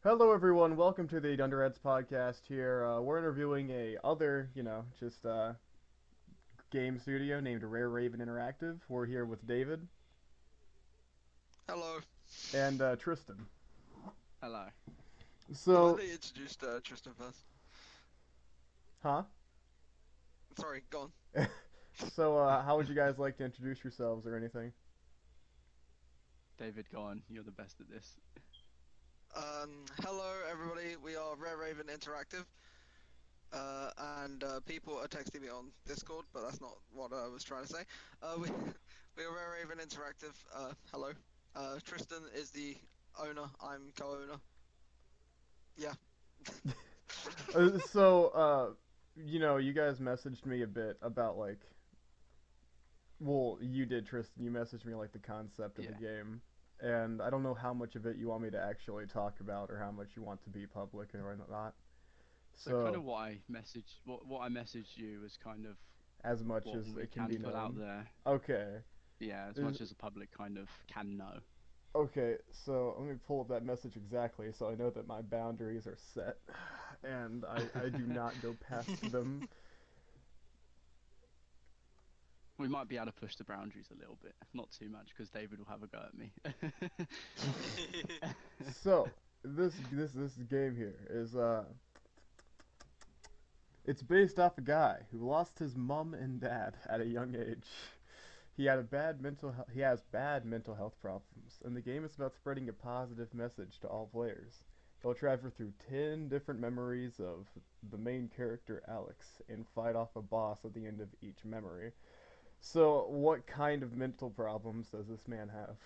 Hello, everyone. Welcome to the Dunderheads podcast. Here, we're interviewing a other, just game studio named Rare Raven Interactive. We're here with David Hello. and Tristan. Hello. Can I So, let you introduce Tristan first? huh? Sorry, go on. So, how would you guys like to introduce yourselves or anything? David, go on. You're the best at this. Hello everybody. We are Rare Raven Interactive, and people are texting me on Discord, but that's not what I was trying to say. We we are Rare Raven Interactive. Hello. Tristan is the owner. I'm co-owner. Yeah. So, you guys messaged me a bit about well, you did, Tristan. You messaged me like the concept of the Yeah. game, and I don't know how much of it you want me to actually talk about or how much you want to be public or not. So kind So, of what I messaged you was kind of as much what as we it can can be put out known. there. Okay. Yeah, as Is, much as the public kind of can know. okay, so let me pull up that message exactly so I know that my boundaries are set and I do not go past them. We might be able to push the boundaries a little bit, not too much, because David will have a go at me. So, this game here is it's based off a guy who lost his mom and dad at a young age. He has bad mental health problems, and the game is about spreading a positive message to all players. He'll travel through 10 different memories of the main character Alex and fight off a boss at the end of each memory. So, what kind of mental problems does this man have?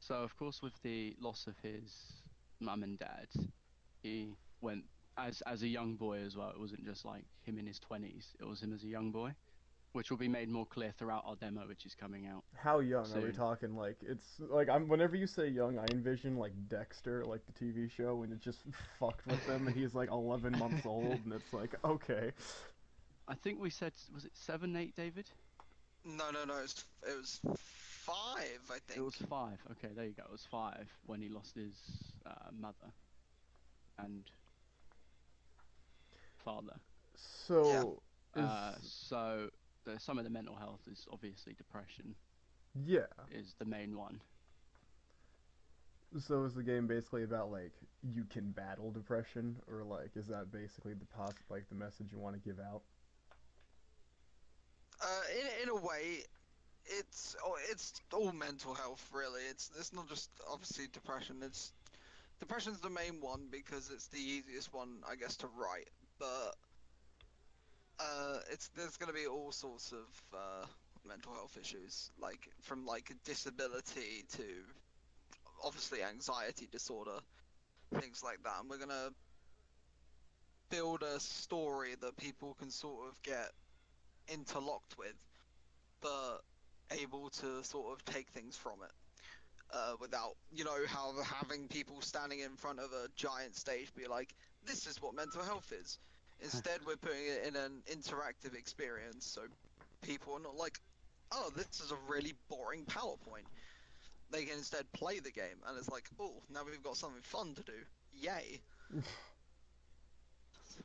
So of course, with the loss of his mum and dad, he went as a young boy as well. It wasn't just like him in his 20s. It was him as a young boy, which will be made more clear throughout our demo, which is coming out How young are we soon. talking? Like it's like I'm whenever you say young, I envision like Dexter, like the TV show, and it just fucked with him, and he's like 11 months old, and it's like okay, I think we said, was it 7, 8, David? No, no, no. It was five, I It was think. 5. Okay, there you go. It was 5 when he lost his mother and father. Yeah. so is So some of the mental health is obviously depression yeah. is the main one. So is the game basically about like you can battle depression, or like is that basically like the message you want to give out? In a way, it's all mental health really. It's not just obviously depression. It's depression's the main one because it's the easiest one, I guess, to write. But it's there's gonna be all sorts of mental health issues, like from like disability to obviously anxiety disorder, things like that. And we're gonna build a story that people can sort of get interlocked with, but able to sort of take things from it. Without how having people standing in front of a giant stage be like, this is what mental health is. Instead, we're putting it in an interactive experience, so people are not like, oh, this is a really boring PowerPoint. They can instead play the game, and it's like, oh, now we've got something fun to do. Yay!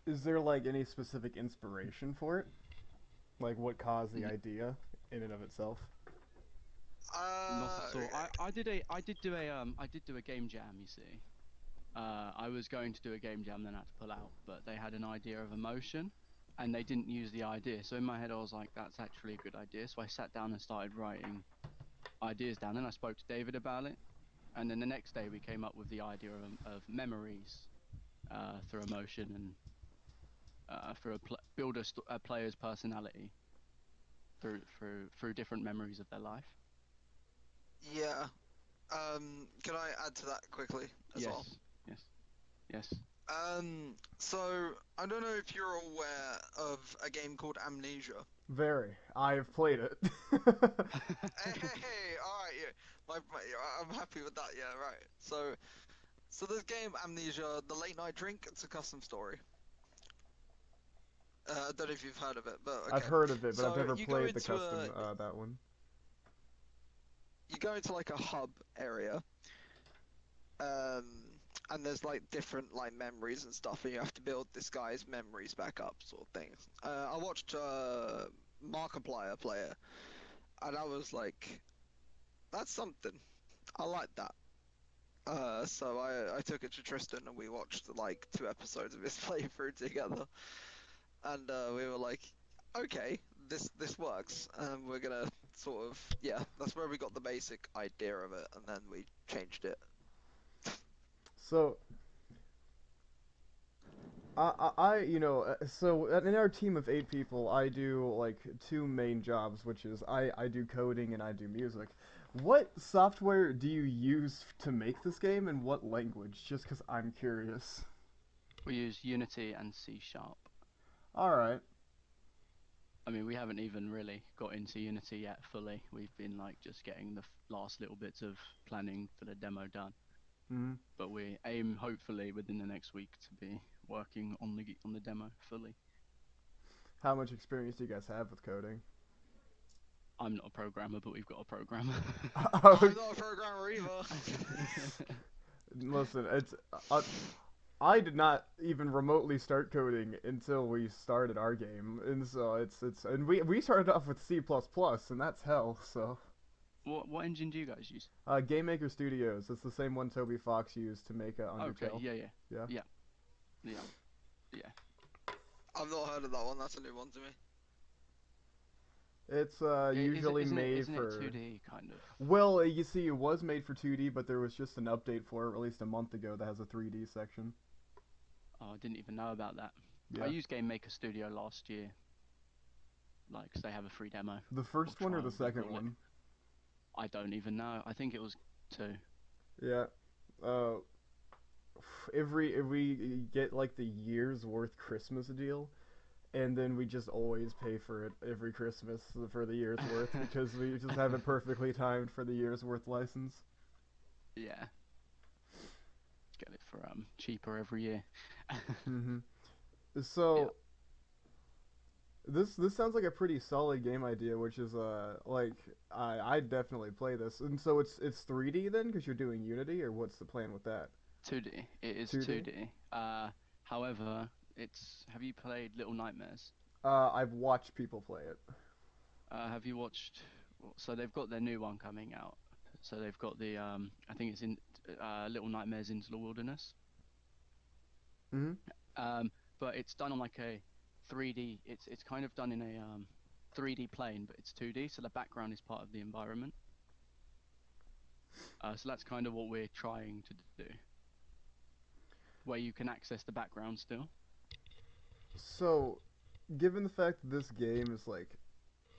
Is there like any specific inspiration for it? Like what caused the N- idea in and of itself? Not Uh, at all. I did do a game jam. You see, I was going to do a game jam, then I had to pull out. But they had an idea of emotion, and they didn't use the idea. So in my head, I was like, that's actually a good idea. So I sat down and started writing ideas down. Then I spoke to David about it, and then the next day we came up with the idea of memories through emotion and through build a player's personality through different memories of their life. yeah. Can I add to that quickly as well? Yes, yes, yes. So I don't know if you're aware of a game called Amnesia. Very. I've played it. Hey, all right, yeah. I'm happy with that. Yeah, right. So this game Amnesia, the late night drink. It's a custom story. I don't know if you've heard of it, but I've okay. heard of it, but I've So never played the custom that one. you go into like a hub area, um, and there's like different like memories and stuff, and you have to build this guy's memories back up, sort of thing. I watched Markiplier play it, and I was like, that's something. I like that. So I took it to Tristan and we watched like 2 episodes of his playthrough together, and we were like, okay, this works, and we're gonna sort of yeah, that's where we got the basic idea of it, and then we changed it. So so in our team of 8 people, I do like two main jobs, which is I do coding and I do music. What software do you use to make this game, and what language? Just because I'm curious. We use Unity and C Sharp. All right. I mean, we haven't even really got into Unity yet fully. We've been like just getting the last little bits of planning for the demo done. Hmm. But we aim hopefully within the next week to be working on the demo fully. How much experience do you guys have with coding? I'm not a programmer, but we've got a programmer. I'm not a programmer either. Listen, uh, I did not even remotely start coding until we started our game, and so and we started off with C++, and that's hell. So, What engine do you guys use? Game Maker Studios. It's the same one Toby Fox used to make Okay, Undertale. yeah, Yeah. yeah, yeah, yeah. I've not heard of that one. That's a new one to me. It's usually made Isn't it for. 2D kind of? Well, you see, it was made for 2D, but there was just an update for it released a month ago that has a 3D section. Oh, I didn't even know about that. I Yeah. used Game Maker Studio last year, like 'cause they have a free demo The or first one or the trial, they second call it. one? I don't even know. I think it was 2. Yeah. Uh, if we get like the year's worth Christmas deal, and then we just always pay for it every Christmas for the year's worth because we just have it perfectly timed for the year's worth license. Yeah, get it for cheaper every year. Hmm. Yeah. So this sounds like a pretty solid game idea, which is like I'd definitely play this. And so it's 3D then because you're doing Unity, or what's the plan with that? 2D. It is 2D? 2D. However, it's. Have you played Little Nightmares? I've watched people play it. Have you watched? So they've got their new one coming out. So they've got the I think it's in Little Nightmares Into the Wilderness. Hmm. Um, but it's done on like a 3D. It's kind of done in a 3D plane, but it's 2D. So the background is part of the environment. So that's kind of what we're trying to do, where you can access the background still. So, given the fact that this game is like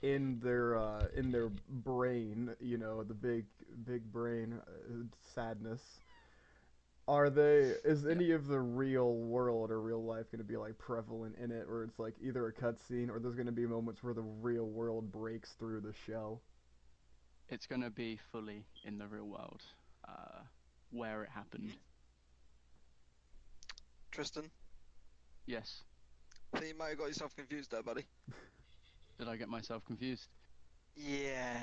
in their brain, the big brain sadness. Are they? Is Yeah. any of the real world or real life going to be like prevalent in it, where it's like either a cutscene or there's going to be moments where the real world breaks through the shell? It's going to be fully in the real world, uh, where it happened. Tristan, Yes. I think you might have got yourself confused there, buddy. Did I get myself confused? Yeah.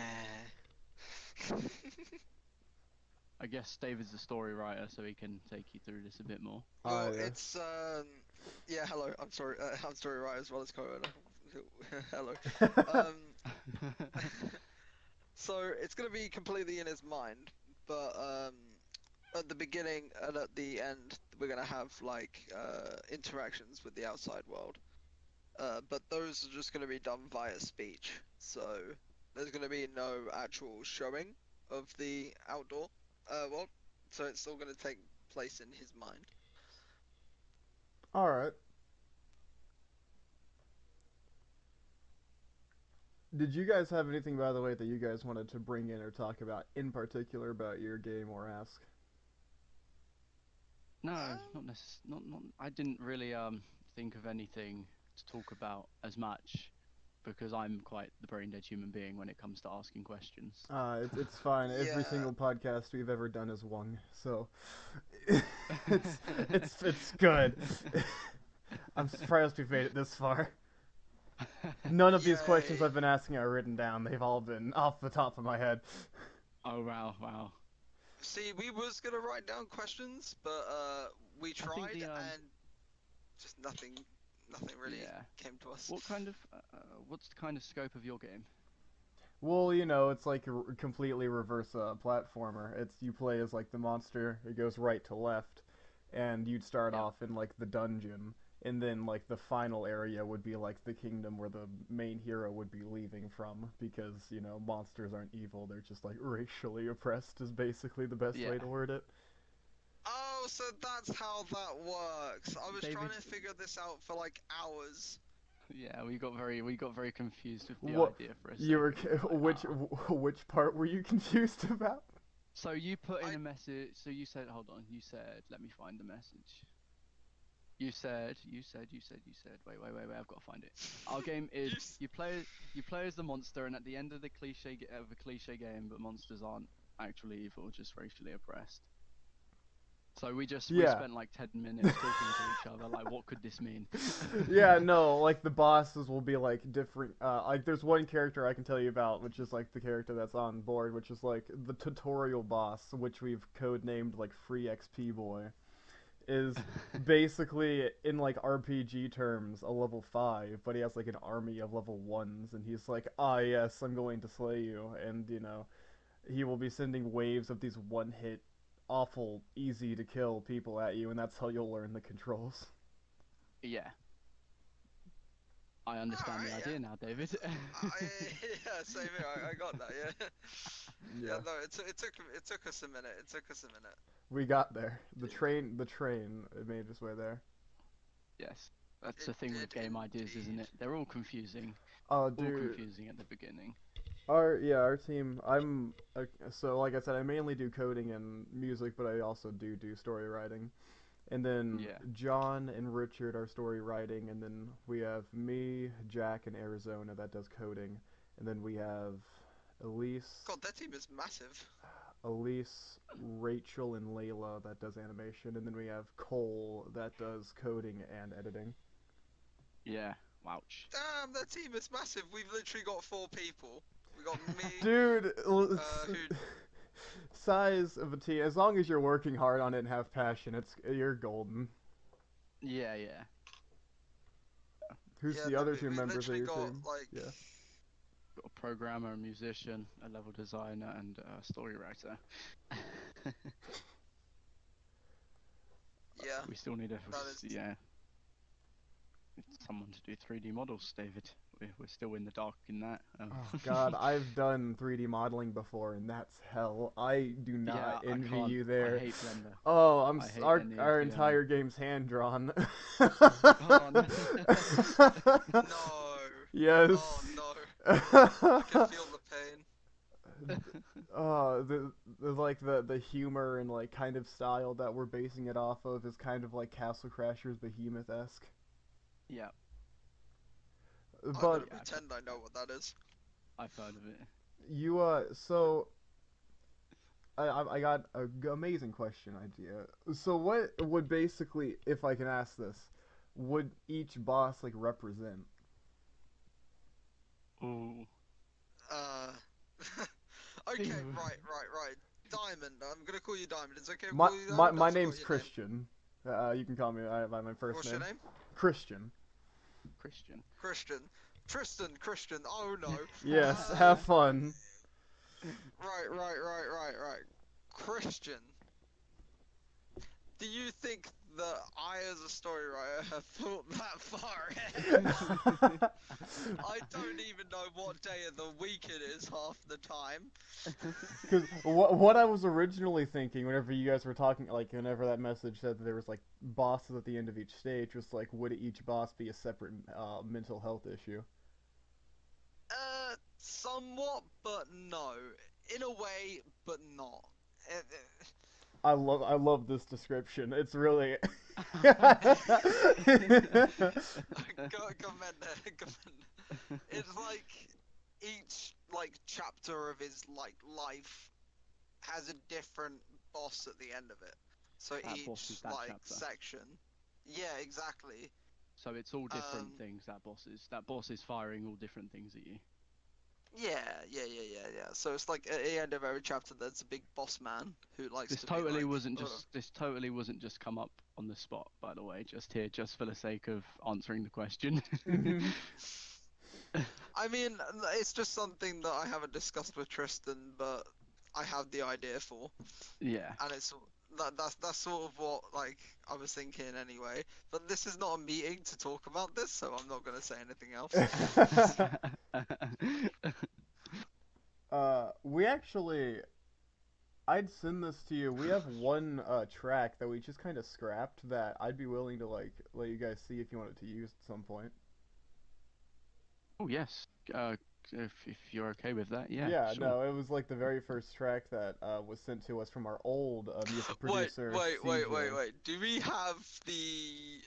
I guess David's the story writer, so he can take you through this a bit more. Ah, Well, yeah. it's yeah. Hello, I'm sorry. I'm story writer as well as co-owner. Hello. Um, so it's gonna be completely in his mind, but at the beginning and at the end, we're gonna have like interactions with the outside world. But those are just gonna be done via speech. So there's gonna be no actual showing of the outdoor world. So it's still gonna take place in his mind. All right. Did you guys have anything, by the way, that you guys wanted to bring in or talk about in particular about your game or ask? No, Um, not not. I didn't really think of anything to talk about as much because I'm quite the brain dead human being when it comes to asking questions. It's fine. Every yeah. single podcast we've ever done is one, so it's it's good. I'm surprised we've made it this far. None of these questions Yeah. I've been asking are written down. They've all been off the top of my head. Oh wow, wow. See, we was gonna write down questions, but we I think tried the and just nothing really yeah. came to us. What kind of what's the kind of scope of your game? Well, it's like a completely reverse platformer. It's you play as like the monster. It goes right to left, and you'd start Yeah. off in like the dungeon, and then like the final area would be like the kingdom where the main hero would be leaving from, because monsters aren't evil. They're just like racially oppressed is basically the best Yeah. way to word it. Oh, so that's how that works. I was trying David. to figure this out for like hours. Yeah, we got very confused with the What idea for a you were second. We was like, which which part were you confused about? So you put in I a message. So you said, hold on. You said, let me find the message. You said. Wait. I've got to find it. Our game is you s- you play as the monster, and at the end of the of a cliche game, but monsters aren't actually evil, just racially oppressed. So we Yeah. spent like 10 minutes talking to each other, like, what could this mean? Yeah, no, like the bosses will be like different. Like there's one character I can tell you about, which is like the character that's on board, which is like the tutorial boss, which we've codenamed like Free XP Boy, is basically in like RPG terms a level 5, but he has like an army of level 1s, and he's like, ah, yes, I'm going to slay you, and he will be sending waves of these one-hit, awful, easy to kill people at you, and that's how you'll learn the controls. Yeah, I understand the Alright, yeah. idea now, David. I yeah, same here. I got that. Yeah, yeah. Yeah. No, it took us a minute. It took us a minute. We got there. The Did. train, it made its way there. Yes, that's It the thing with did game ideas, isn't indeed. it? They're Oh, all dude, confusing at the beginning. our team. So like I said, I mainly do coding and music, but I also do story writing. And then Yeah. John and Richard are story writing, and then we have me, Jack, in Arizona that does coding, and then we have Elise, God, that team is massive. Elise, Rachel, and Layla that does animation, and then we have Cole that does coding and editing. Yeah. Wouch. Damn, that team is massive. We've literally got 4 people. We got me, Dude, who size of a team. As long as you're working hard on it and have passion, you're golden. Yeah, yeah. Who's yeah, the no, other we, two we members of literally your got team? like Yeah. Got a programmer, a musician, a level designer, and a story writer. yeah, We still need that is yeah, someone to do 3D models, David. We're still in the dark in that. Oh God, I've done 3D modeling before, and that's hell. I do not Yeah, I envy can't. you I there. hate Blender. Oh, I hate our any of our the entire game's hand drawn. Oh no. no. Oh Yes. no. I can feel the pain. The like the humor and like kind of style that we're basing it off of is kind of like Castle Crashers Behemoth esque. Yeah, I'm But gonna yeah. pretend I know what that is. I've heard of it. you so I got a amazing question idea. So what would basically, if I can ask this, would each boss like represent? Ooh. Uh. Okay, right. Diamond. I'm gonna call you Diamond. Is it okay to My call you my Diamond? I my forgot name's your name. Christian. You can call me by my first What's your name, name? Christian. Christian. Christian. Christian. Oh no. Yes, have fun. Right. Christian. Do you think that I, as a story writer, have thought that far ahead? I don't even know what day of the week it is half the time. Because what I was originally thinking, whenever you guys were talking, like whenever that message said that there was like bosses at the end of each stage, was like, would each boss be a separate mental health issue? Somewhat, but no. In a way, but not. Uh, I love this description. It's really. Commend. It's like each like chapter of his like life has a different boss at the end of it. So That boss each is that like chapter. section, yeah, exactly. So it's all different Um, things. That boss is firing all different things at you. Yeah. So it's like at the end of every chapter, there's a big boss man who likes This to be totally like, wasn't "Oh." just this totally wasn't just come up on the spot, by the way. Just here, just for the sake of answering the question. Mhm. I mean, it's just something that I haven't discussed with Tristan, but I have the idea for, Yeah. and that's sort of what like I was thinking anyway. But this is not a meeting to talk about this, so I'm not gonna say anything else. We actually, I'd send this to you. We have one track that we just kind of scrapped that I'd be willing to like let you guys see if you wanted to use at some point. Oh yes. If you're okay with that, yeah, Yeah, sure. no, it was like the very first track that was sent to us from our old music Wait, producer, wait, wait, wait, CJ. wait. Do we have the?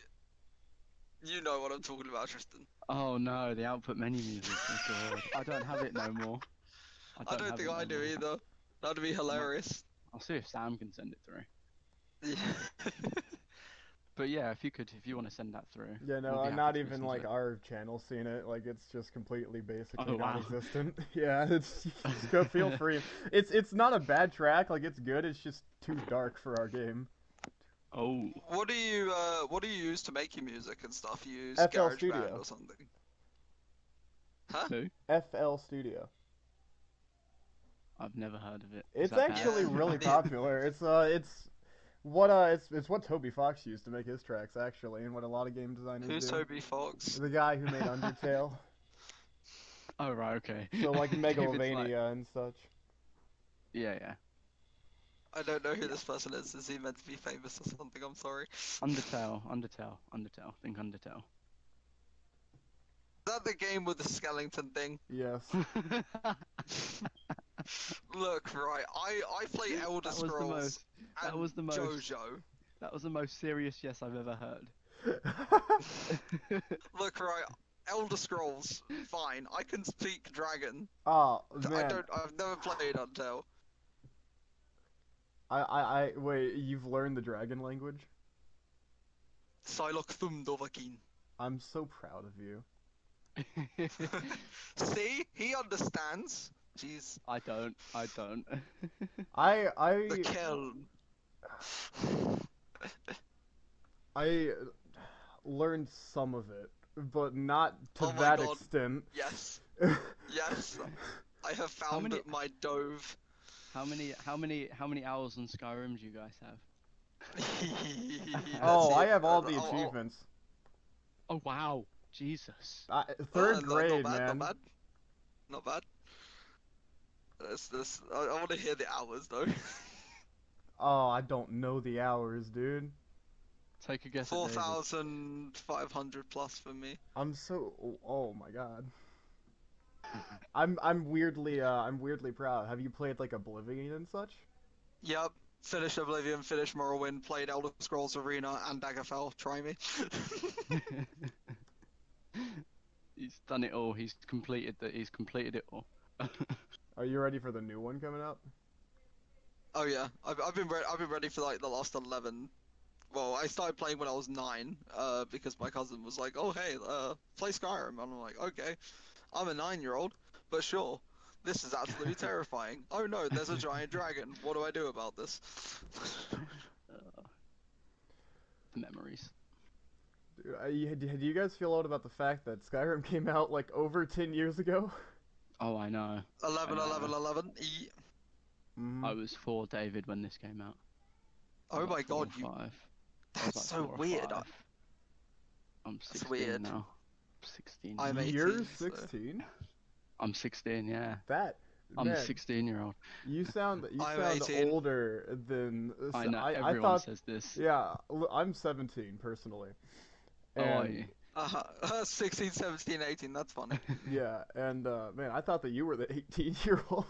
You know what I'm talking about, Tristan. Oh no, the output menu music. Oh god, I don't have it no more. I I don't don't have think it I no do more. either. That'd be I might. hilarious. I'll see if Sam can send it through. Yeah. But yeah, if you want to send that through, Yeah, we'll no, be I'm happy not to even listen to like it. our channel seen it. Like it's just completely basically Oh wow. non-existent. Yeah, it's just go feel free. It's not a bad track. Like it's good. It's just too dark for our game. Oh, What do you use to make your music and stuff? You use FL GarageBand Studio. or something? Huh? who? FL Studio. I've never heard of it. Is It's that bad? actually Yeah, really me. popular. It's what Toby Fox used to make his tracks actually, and what a lot of game designers Who's do. Toby Fox? The guy who made Undertale, Oh right, okay. so like David's like, Megalovania and such. yeah. I don't know who Yeah. this person is. Is he meant to be famous or something? I'm sorry. Undertale. Think Undertale. Is that the game with the skeleton thing? Yes. Look, right. I play Elder That was the Scrolls most. That and was the most. JoJo. That was the most serious yes I've ever heard. Look, right. Elder Scrolls, fine. I can speak dragon. Oh I man, don't. I've never played Until. wait. You've learned the dragon language. Psylocke Thumdorvakin. I'm so proud of you. See, he understands. Jeez, I don't. I don't. I the I Kelm. I learned some of it, but not to Oh my that god. extent. Yes, yes. I have how found many? my dove. How many hours on Skyrim do you guys have? Let's Oh, see I if. have all the Oh, achievements. Oh wow, Jesus. Third not grade, bad, not man. bad, not bad. This. I want to hear the hours though. Oh, I don't know the hours, dude. Take a guess at Four David. thousand 500 plus for me. I'm so. Oh my god. I'm weirdly proud. Have you played like Oblivion and such? Yep. Finish Oblivion, finish Morrowind, played Elder Scrolls Arena and Daggerfell. Try me. He's done it all. He's completed the. He's completed it all. Are you ready for the new one coming up? Oh yeah, I've been ready for like the last 11. Well, I started playing when I was 9, because my cousin was like, "Oh hey, play Skyrim," and I'm like, "Okay, I'm a 9-year-old, but sure." This is absolutely terrifying. Oh no, there's a giant dragon. What do I do about this? The memories. Dude, do you guys feel old about the fact that Skyrim came out like over 10 years ago? Oh, I know. I 11, know. 11, 11. Mm-hmm. I was 4, David, when this came out. I was Oh like my 4 god, or you. 5. I was That's like so 4 or weird. 5. I'm That's 16 weird. now. 16 I'm now. You're 18, so. 16? I'm 16, yeah. That I'm a man, 16-year-old. you I'm sound 18. older than I know, I everyone thought. says this. Yeah, I'm 17 personally, How are you? and 16, 17, 18. That's funny. yeah, and man, I thought that you were the 18-year-old.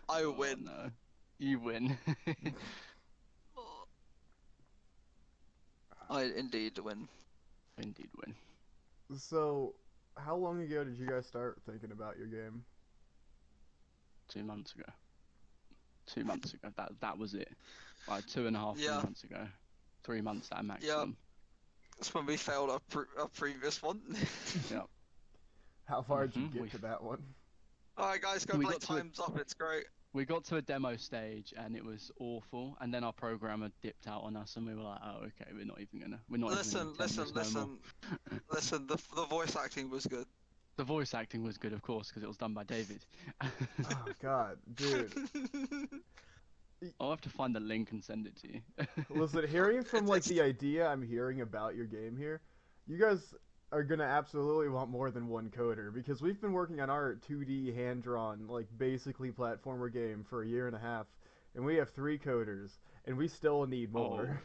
I Oh win. no. You win. I indeed win. Indeed win. So, how long ago did you guys start thinking about your game? 2 months ago. 2 months ago. That was it. Like 2.5, Yeah, 3 months ago. 3 months at a yeah. maximum. That's when we failed our previous one. Yeah. How far did you We get to that one? Alright, guys, go we play got to a, Time's Up. It's great. we got to a demo stage and it was awful. And then our programmer dipped out on us, and we were like, "Oh, okay, we're not even gonna Listen, attempt listen, this no more." listen, listen. The voice acting was good. The voice acting was good, of course, because it was done by David. Oh God, dude. I'll have to find the link and send it to you. Listen, hearing from like It's the idea I'm hearing about your game here, you guys are gonna absolutely want more than one coder because we've been working on our 2D hand-drawn, like basically platformer game for a year and a half, and we have 3 coders, and we still need Oh, more.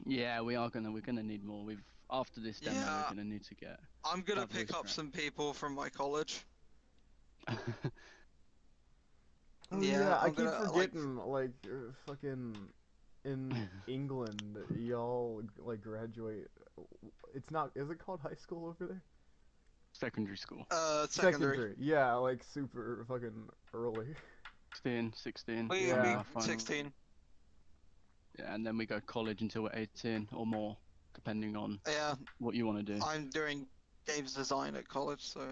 yeah, we're gonna need more. After this demo, we're yeah. gonna need to get I'm gonna that pick voice up crack. some people from my college. Oh Yeah, yeah, I I'm keep gonna like. forgetting like fucking in England, y'all like graduate. It's not. Is it called high school over there? Secondary school. Secondary. Secondary. Yeah, like super fucking early. 16, and we Yeah. have final. 16. Yeah, and then we go college until we're 18 or more, depending on Yeah, what you want to do. I'm doing games design at college, so.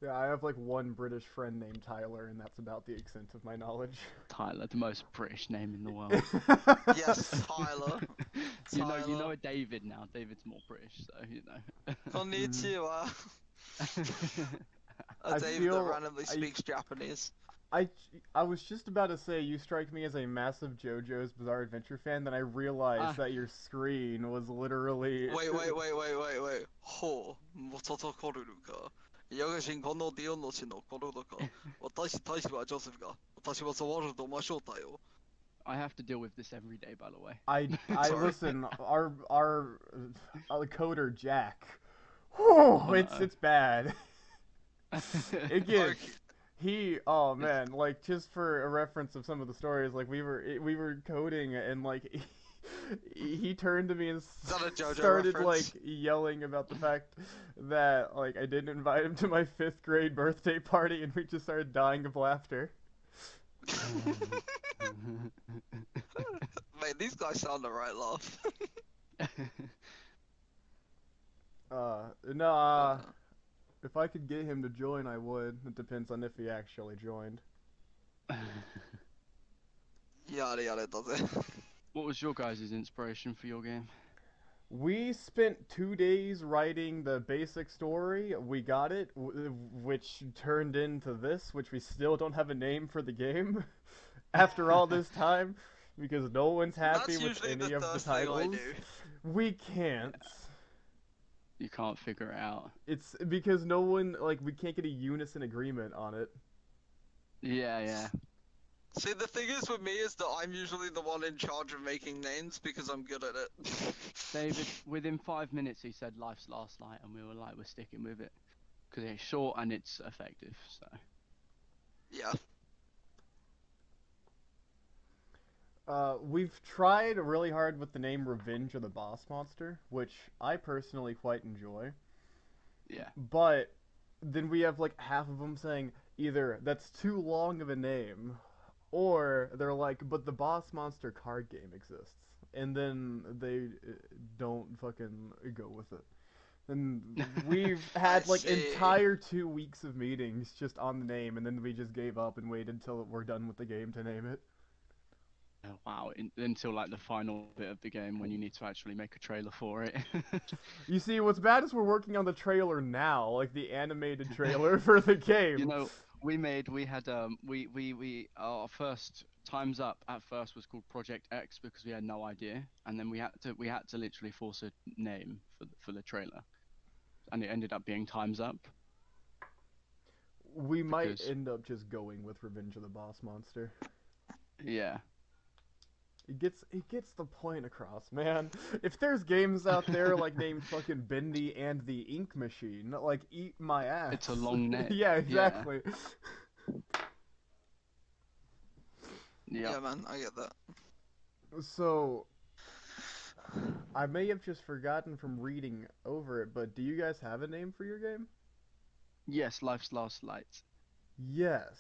Yeah, I have like one British friend named Tyler, and that's about the extent of my knowledge. Tyler, the most British name in the world. Yes, Tyler. You know Tyler. a David now. David's more British, so you know. Mhm. Konnichiwa. A I David that feel randomly speaks Japanese. I I was just about to say you strike me as a massive JoJo's Bizarre Adventure fan. Then I realized Ah, that your screen was literally. Wait. ほう、もととこるるか。ヨガ人このディオのしのこるるか。私はジョセフが。私はソワルドマショータよ。I have to deal with this every day, by the way. I Sorry. listen. Our coder Jack. Whew, Oh no. it's bad. It Okay. gets oh man, like just for a reference of some of the stories, like we were coding and like he turned to me and that a JoJo started like reference? yelling about the fact that like I didn't invite him to my 5th grade birthday party, and we just started dying of laughter. Mate, these guys sound the right laugh. No, Uh, if I could get him to join, I would. It depends on if he actually joined. yada does it. What was your guys' inspiration for your game? We spent 2 days writing the basic story. We got it, which turned into this, which we still don't have a name for the game after all this time because no one's happy That's with usually the any of the first thing I titles. do. We can't. You can't figure it out. It's because no one, like, we can't get a unison agreement on it. Yeah. See, the thing is with me is that I'm usually the one in charge of making names because I'm good at it. David, within 5 minutes, he said "Life's Last Light," and we were like, "We're sticking with it," because it's short and it's effective. So Yeah. We've tried really hard with the name Revenge of the Boss Monster, which I personally quite enjoy. yeah, But then we have like half of them saying either that's too long of a name, or they're like, but the Boss Monster card game exists, and then they don't fucking go with it. And we've I had like see. entire 2 weeks of meetings just on the name, and then we just gave up and waited until we're done with the game to name it. wow. Until like the final bit of the game when you need to actually make a trailer for it. You see, what's bad is we're working on the trailer now, like the animated trailer for the You game. know, we had we our first Times Up at first was called Project X because we had no idea, and then we had to literally force a name for the trailer, and it ended up being Times Up We might because end up just going with Revenge of the Boss Monster. yeah. It gets the point across, man. If there's games out there like named fucking Bendy and the Ink Machine, like eat my It's a ass. long name. Yeah, Yeah. exactly. Yeah. Yeah, man, I get that. So I may have just forgotten from reading over it, but do you guys have a name for your game? Yes, Life's Last Light. Yes.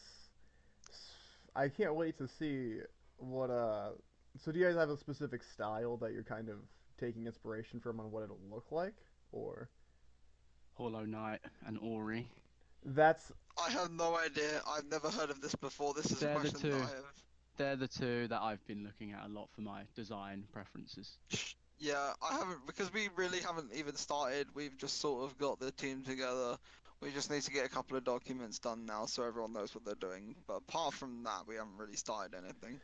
I can't wait to see what So do you guys have a specific style that you're kind of taking inspiration from on what it'll look like, or Hollow Knight and Ori. that's I have no idea. I've never heard of this before. This is a They're the question that two. I have. They're the two that I've been looking at a lot for my design preferences. Yeah, I haven't because we really haven't even started. We've just sort of got the team together. We just need to get a couple of documents done now so everyone knows what they're doing. But apart from that, we haven't really started anything.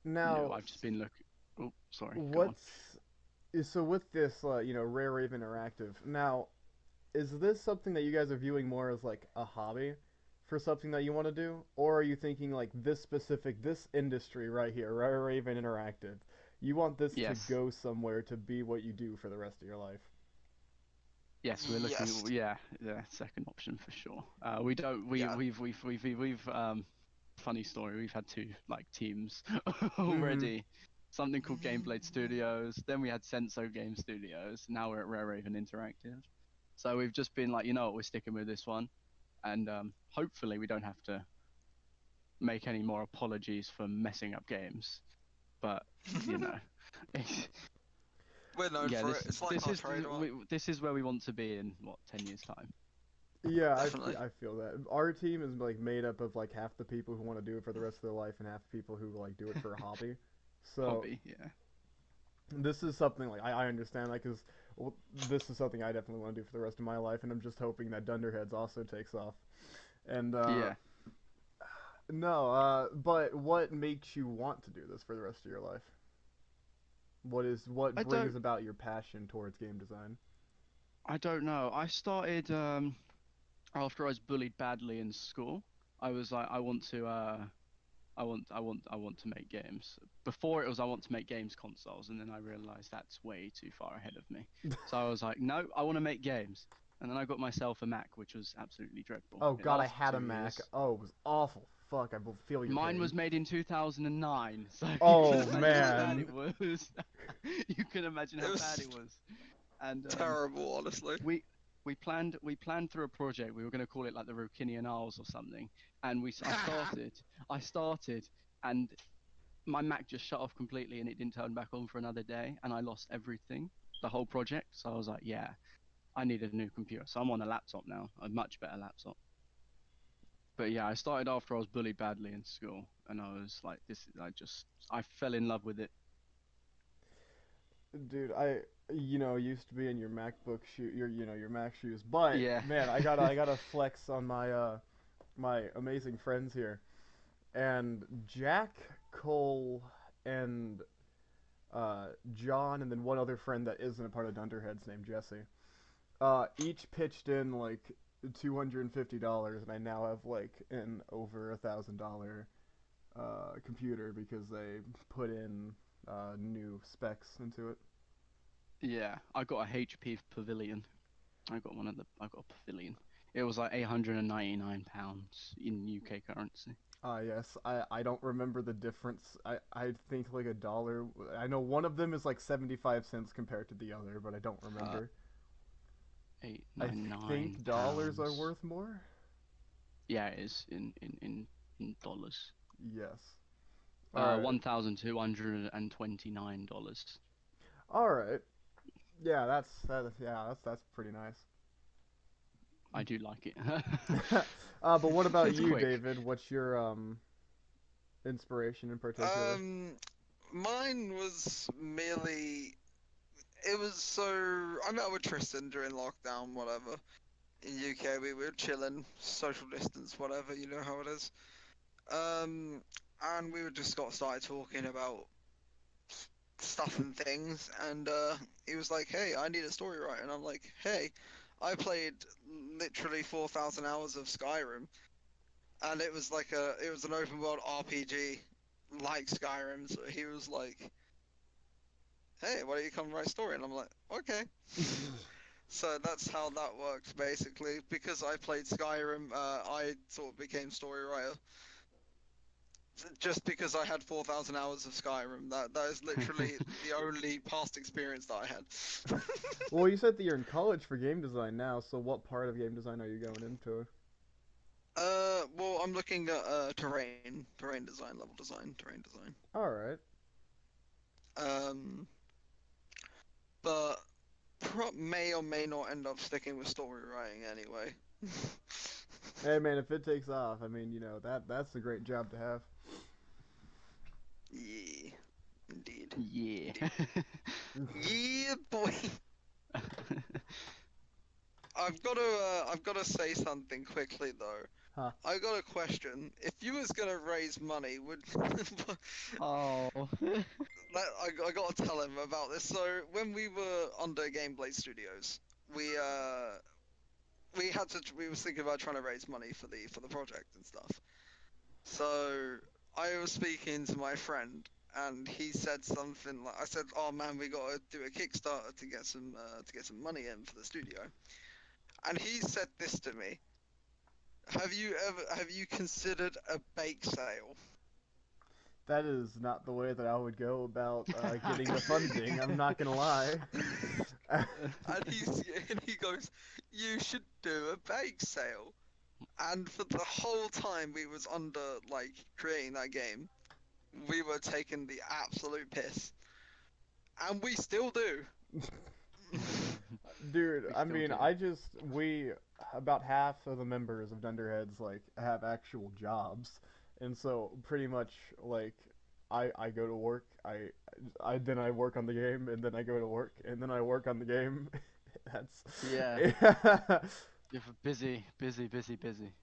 No, now I've just been looking. Oh, sorry. Go on. what's so with this Rare Raven Interactive now, is this something that you guys are viewing more as like a hobby for something that you want to do, or are you thinking like this industry right here, Rare Raven Interactive, you want this to Yes. go somewhere to be what you do for the rest of your life? Yes, we're looking. Yes, Yeah, yeah, second option for sure. We don't. yeah. We've. Funny story. We've had two like teams Mm-hmm. already. Something called Gameblade Studios. Then we had Senso Game Studios. Now we're at Rare Raven Interactive. So we've just been like, you know what, we're sticking with this one, and hopefully we don't have to make any more apologies for messing up games. But you know, We're known yeah, for it. It's like our trademark. this is where we want to be in what 10 years time. Yeah, Definitely. I feel that our team is like made up of like half the people who want to do it for the rest of their life and half the people who like do it for a hobby. So Hobby, yeah. this is something like I understand that because well, this is something I definitely want to do for the rest of my life, and I'm just hoping that Dunderheads also takes off. And Yeah. no, but what makes you want to do this for the rest of your life? What I brings don't about your passion towards game design? I don't know. I started after I was bullied badly in school. I was like I want to make games. Before it was I want to make games consoles, and then I realized that's way too far ahead of me. So I was like, no, I want to make games. And then I got myself a Mac, which was absolutely dreadful. Oh It God, I lasted had a 2 years. Mac. Oh, it was awful. Fuck, I feel your Mine pain. was made in 2009, so you can Oh imagine how bad man. it was. You can imagine It how bad was it was. And terrible, honestly. we we planned through a project. We were going to call it like the Rukinian Isles or something. And I started, and my Mac just shut off completely, and it didn't turn back on for another day, and I lost everything, the whole project. So I was like, yeah, I need a new computer. So I'm on a laptop now, a much better laptop. But yeah, I started after I was bullied badly in school, and I was like, this. I fell in love with it. Dude, I used to be in your MacBook shoe your your Mac shoes, but Yeah. man, I gotta flex on my amazing friends here. And Jack, Cole, and John, and then one other friend that isn't a part of Dunderheads named Jesse. Each pitched in like $250, and I now have like an over $1,000 computer because they put in new specs into it. Yeah, I got a HP Pavilion. I got a Pavilion. It was like £899 in UK currency. Yes, I don't remember the difference. I think like a dollar. I know one of them is like 75 cents compared to the other, but I don't Uh, remember. eight I nine nine think dollars are pounds. worth more. Yeah, it is in dollars. Yes. All right. $1,229. All right. Yeah, that's pretty nice. I do like it. But what about It's you, quick. David? What's your inspiration in particular? Um, Mine was merely. It was so. I met up with Tristan during lockdown, whatever. In UK, we were chilling, social distance, whatever. You know how it is. Um, and we were just got started talking about stuff and things, and he was like, "Hey, I need a story writer," and I'm like, "Hey, I played literally 4,000 hours of Skyrim, and it was an open world RPG like Skyrim." So he was like, "Hey, why don't you come write a story?" And I'm like, "Okay." So that's how that worked basically. Because I played Skyrim, I sort of became story writer. Just because I had 4,000 hours of Skyrim. That is literally the only past experience that I had. Well, you said that you're in college for game design now, so what part of game design are you going into? Well, I'm looking at terrain design, level design, terrain design. All right. Um, but may or may not end up sticking with story writing anyway. Hey man, if it takes off, I mean, that's a great job to have. Yeah, indeed. Yeah. Indeed. Yeah, boy. I've got to say something quickly though. Huh. I got a question. If you was gonna raise money, would Oh. I got to tell him about this. So when we were under Gameblade Studios, we uh we was thinking about trying to raise money for the project and stuff. So I was speaking to my friend, and he said something like, I said, "Oh man, we got to do a Kickstarter to get some money in for the studio." And he said this to me: have you considered a bake sale?" That is not the way that I would go about getting the funding. I'm not gonna lie. And he goes, "You should do a bake sale." And for the whole time we was under like creating that game, we were taking the absolute piss, and we still do. Dude, We I still mean, do. we about half of the members of Dunderheads like have actual jobs, and so pretty much like I go to work, I then I work on the game, and then I go to work, and then I work on the game. That's Yeah. yeah. You're busy, busy, busy, busy.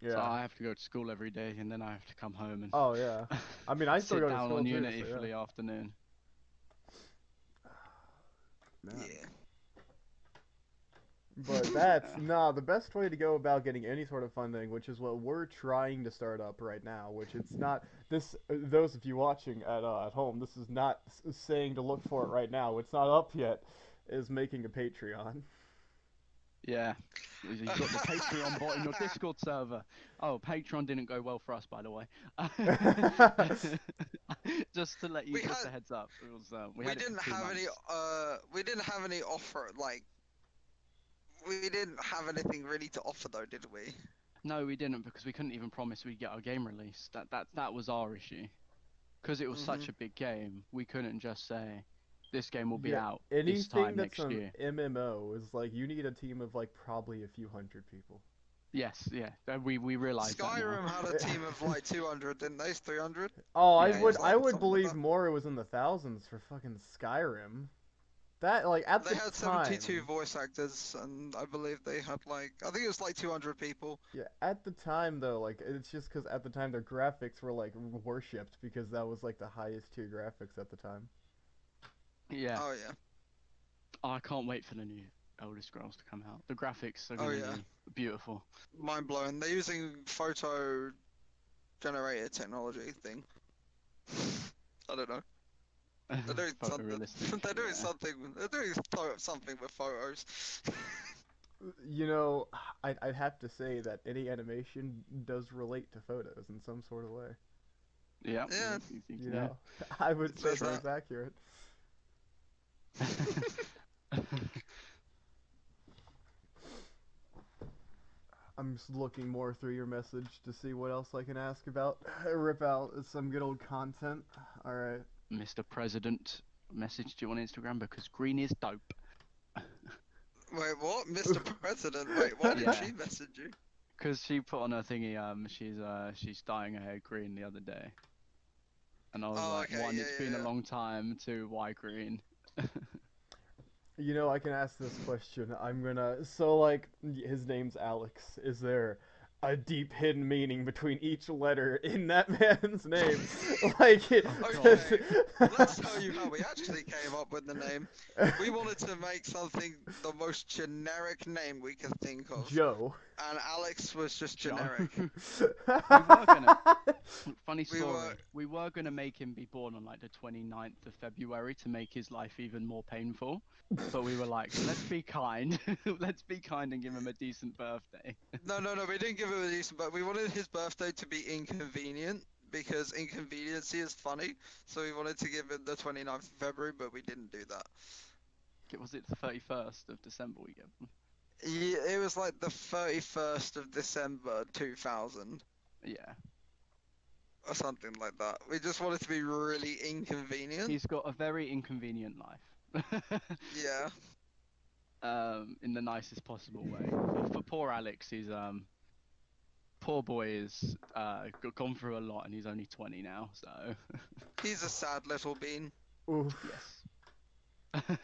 So Yeah. I have to go to school every day, and then I have to come home Oh yeah. and I mean, I still sit go to down school on too, Unity so for yeah. the afternoon. Man. Yeah. But that's nah, the best way to go about getting any sort of funding, which is what we're trying to start up right now, which it's not this those of you watching at home, this is not saying to look for it right now. It's not up yet. Is making a Patreon. Yeah. You've got the Patreon bot in your Discord server. Oh, Patreon didn't go well for us, by the way. Just to let you, we just had a heads up. It was we had it for 2 months. we didn't have any offer, like we didn't have anything really to offer though, did we? No, we didn't because we couldn't even promise we'd get our game released. That was our issue. Because it was Mhm. such a big game, we couldn't just say this game will be Yeah, out this anything time that's next an year. MMO is like you need a team of like probably a few hundred people. Yes, yeah. We realize that now. Skyrim had a team of like 200, didn't they? 300? Oh, Yeah, It yeah. was I like would something like believe that. more it was in the thousands for fucking Skyrim. That like at They the had 72 time. voice actors, and I believe they had like, I think it was like 200 people. Yeah, at the time though, like it's just because at the time their graphics were like worshipped because that was like the highest tier graphics at the time. Yeah. Oh yeah, Oh, I can't wait for the new Elder Scrolls to come out. The graphics are oh gonna yeah, be beautiful. mind blowing. They're using photo generated technology thing. I don't know. They're doing something. Photorealistic. They're doing Yeah. something. They're doing something with photos. You know, I'd have to say that any animation does relate to photos in some sort of way. Yeah. Yeah, You Yeah. know, I would say there's that's that. accurate. I'm just looking more through your message to see what else I can ask about. Rip out some good old content. All right. Mr. President messaged you on Instagram because green is dope. Wait, what? Mr. President? Wait, why did Yeah. she message you? Because she put on her thingy, she's dyeing her hair green the other day, and I was Oh, like, okay, one, yeah, it's been yeah, a yeah. long time. Two, why green? You know, I can ask this question. I'm gonna. So, like, his name's Alex. Is there a deep hidden meaning between each letter in that man's name? Like, Oh God. does. Okay, let's tell you how we actually came up with the name. We wanted to make something the most generic name we could think of, Joe. and Alex was just Joe. generic. We were gonna. Funny We were, story. We were gonna make him be born on like the 29th of February to make his life even more painful, but we were like, let's be kind. Let's be kind and give him a decent birthday. no, we didn't give him a decent, but we wanted his birthday to be inconvenient because inconveniency is funny. So we wanted to give him the 29th of February, but we didn't do that. Was it the 31st of December we gave him? Yeah, it was like the 31st of December 2000. Yeah. or something like that. We just want it to be really inconvenient. He's got a very inconvenient life. Yeah. In the nicest possible way. For poor Alex, he's poor boy is gone through a lot, and he's only 20 now. So He's a sad little bean. Oof. yes.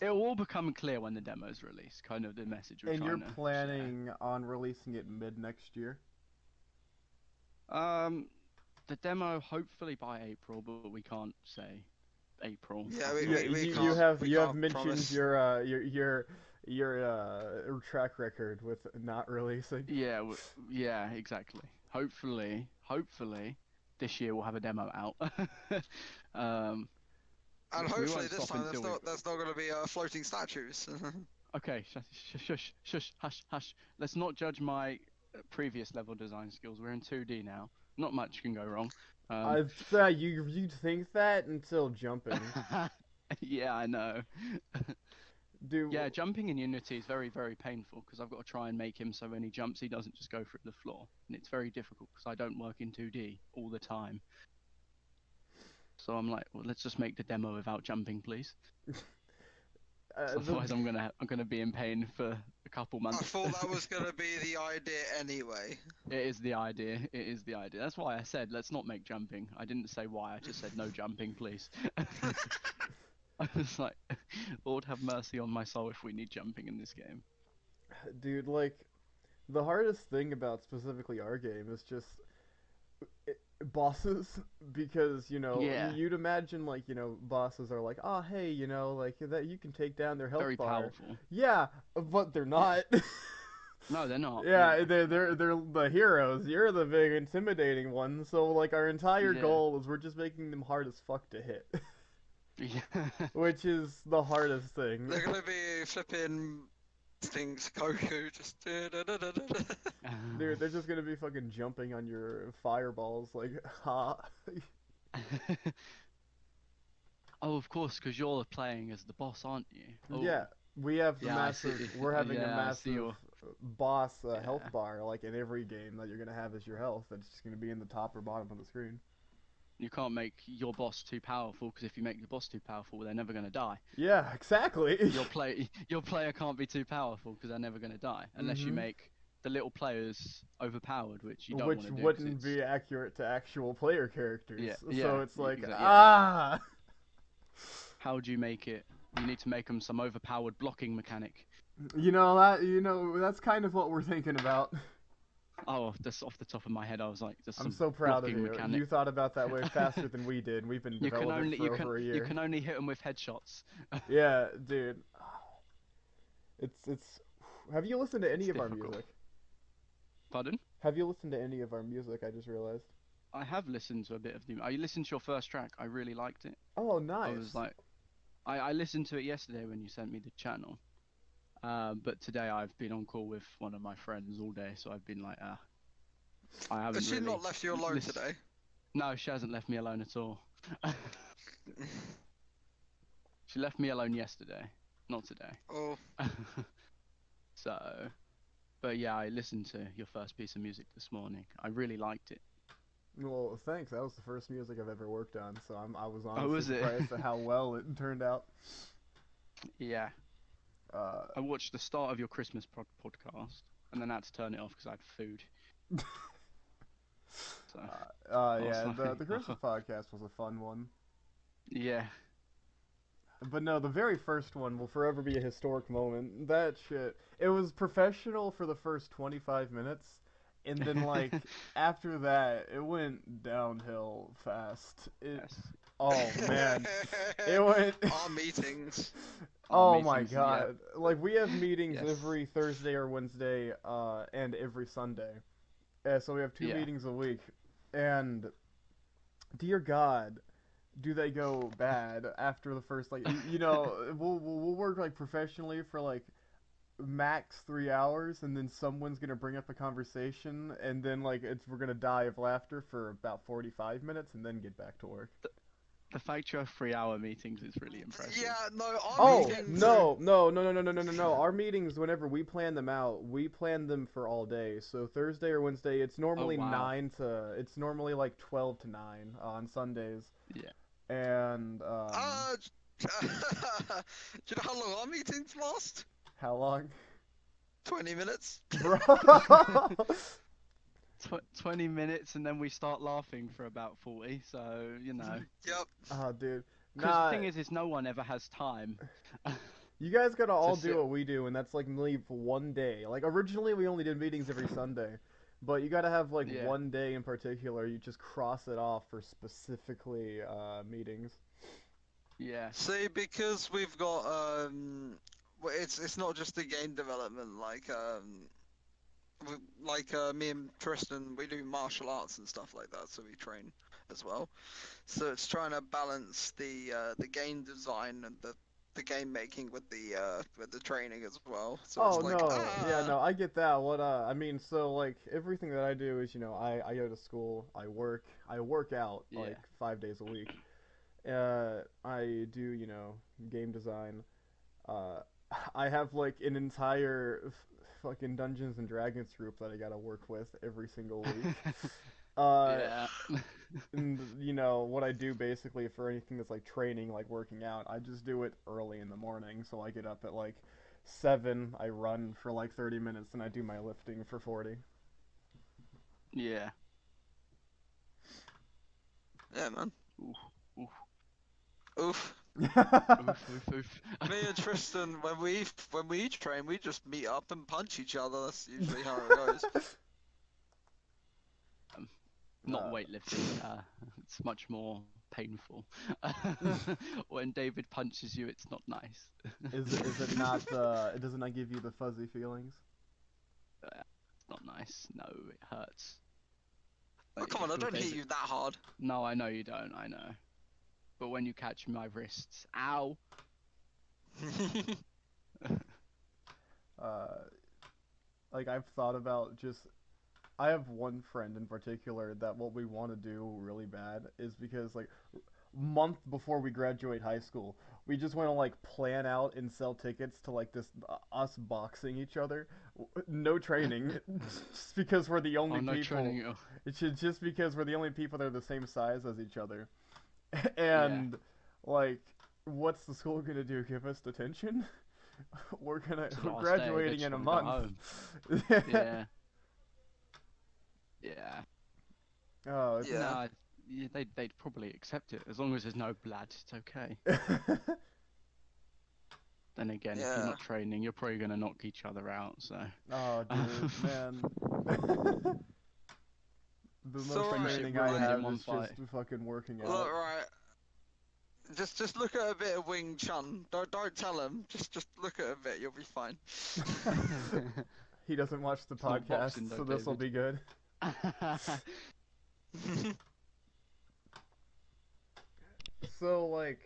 It will all become clear when the demo's released. Kind of the message we're And you're trying to planning on releasing it mid next year? share. The demo hopefully by April, but we can't say April. Yeah, at the we, Yeah, moment. we, we you can't have we you have can't mentioned promise. your track record with not releasing. Yeah, yeah, exactly. Hopefully, this year we'll have a demo out. um, And we hopefully won't this stop time until we. there's not going to be floating statues. Okay, shush, hush. Let's not judge my previous level design skills. We're in 2D now. Not much can go wrong. I you think that until jumping, Yeah, I know. dude. Yeah, jumping in Unity is very, very painful because I've got to try and make him so when he jumps, he doesn't just go through the floor. And it's very difficult because I don't work in 2D all the time. So I'm like, well, let's just make the demo without jumping, please. The Otherwise, I'm gonna be in pain for a couple I months. thought that was going to be the idea anyway. It is the idea. It is the idea. That's why I said let's not make jumping. I didn't say why. I just said no jumping, please. I was like, Lord have mercy on my soul if we need jumping in this game. dude, like the hardest thing about specifically our game is just bosses because Yeah, you'd imagine like bosses are like, oh hey, like that you can take down their health very bar. powerful. Yeah, but they're not. No, they're not. Yeah, they're the heroes. You're the big intimidating one. So like our entire Yeah. goal is we're just making them hard as fuck to hit, Yeah. which is the hardest thing. They're going to be flipping things, Goku, just. Dude, they're just gonna be fucking jumping on your fireballs like ha. Oh, of course, because you're playing as the boss, aren't you? Yeah, Oh, we have yeah, I see. massive. We're having a Yeah, I see massive your. boss health Yeah. bar like in every game that you're gonna have as your health. That's just gonna be in the top or bottom of the screen. You can't make your boss too powerful because if you make the boss too powerful, they're never gonna die. Yeah, exactly. Your player can't be too powerful because they're never gonna die unless you Mhm. make the little players overpowered, which you don't want Which to do because wouldn't it's be accurate to actual player characters. yeah, So it's like exactly, yeah. ah. How do you make it? You need to make them some overpowered blocking mechanic. That's kind of what we're thinking about. Oh, just off the top of my head, I was like, just I'm some so proud of blocking you. mechanic. You thought about that way faster than we did. We've been developing for over a You year. can only hit them with headshots. Yeah, dude. It's. Have you listened to It's any of our difficult. music? Pardon? Have you listened to any of our music? I just realized. I have listened to a bit of the. I listened to your first track. I really liked it. Oh, I was nice. like, I listened to it yesterday when you sent me the channel. But today I've been on call with one of my friends all day, so I've been like, I Has haven't she really not left you alone listened. today? No, she hasn't left me alone at all. She left me alone yesterday, not today. Oh, So, but yeah, I listened to your first piece of music this morning. I really liked it. Well, thanks. That was the first music I've ever worked on, so I was Oh, honestly was it? surprised at how well it turned out. Yeah. Uh, I watched the start of your Christmas podcast, and then I had to turn it off because I had food. So I was yeah, like, the Christmas podcast was a fun one. yeah, But no, the very first one will forever be a historic moment. That shit. It was professional for the first 25 minutes, and then like after that, it went downhill fast. yes. Oh man, it went. our meetings. Our Oh my meetings, yeah, god! Like we have meetings yes, every Thursday or Wednesday, and every Sunday. So we have two yeah. meetings a week, and dear God, do they go bad after the first like we'll work like professionally for like max 3 hours, and then someone's gonna bring up a conversation, and then like we're gonna die of laughter for about 45 minutes, and then get back to work. The fact you have 3-hour meetings is really impressive. Yeah, no, our Oh, meetings. no. Our meetings, whenever we plan them out, we plan them for all day. So Thursday or Wednesday, it's Oh normally wow. it's normally like 12 to 9 on Sundays. Yeah. And, Do you know how long our meetings last? how long? 20 minutes. Bro. 20 minutes and then we start laughing for about 40. So you know. Yep. Oh, dude. Because the Nah, thing is no one ever has time. you guys gotta To all do sit. what we do, and that's like leave one day. Like originally we only did meetings every Sunday, but you gotta have like Yeah. one day in particular. You just cross it off for specifically meetings. Yeah. See, because we've got it's not just the game development. Me and Tristan, we do martial arts and stuff like that, so we train as well. So it's trying to balance the game design and the game making with the training as well. So Oh it's like no, yeah, no, I get that. What I mean, so like everything that I do is, I go to school, I work out Yeah. like 5 days a week. I do, game design. Uh, I have like an entire fucking Dungeons and Dragons group that I gotta work with every single week. Uh, Yeah. and what I do basically for anything that's like training, like working out, I just do it early in the morning. So I get up at like 7, I run for like 30 minutes, and I do my lifting for 40. Yeah. yeah, man. Oof. Oof. Oof. Oof. Oof. Oof. Me and Tristan, when we train, we just meet up and punch each other. That's usually how it goes. Not Uh, weightlifting. It's much more painful. When David punches you, it's not nice. is it not it does not give you the fuzzy feelings? It's not nice. No, it hurts. Oh, Like come you on, I feel don't hit David. you that hard. No, I know you don't. I know. But when you catch my wrists, ow. Uh, like I've thought about just I have one friend in particular that what we want to do really bad is because like month before we graduate high school, we just want to like plan out and sell tickets to like this us boxing each other. No training, just because we're the Oh, only no people. training. Oh, It's just because we're the only people that are the same size as each other. yeah. And like, what's the school gonna do? Give us detention? Just We're last day, they graduating just in a want to go month. home. Yeah. Yeah. Oh, it's Yeah. No, yeah, they'd probably accept it as long as there's no blood. It's okay. Then again, if you're Yeah. not training, you're probably gonna knock each other out. So. oh, dude, man. The So most right, Friendship training I ruined in have one is fight. just fucking working look, out. right. Just look at a bit of Wing Chun. Don't tell him. Just look at a bit. You'll be fine. He doesn't watch the It's not podcast, boxing though, so this will David. be good. So, like,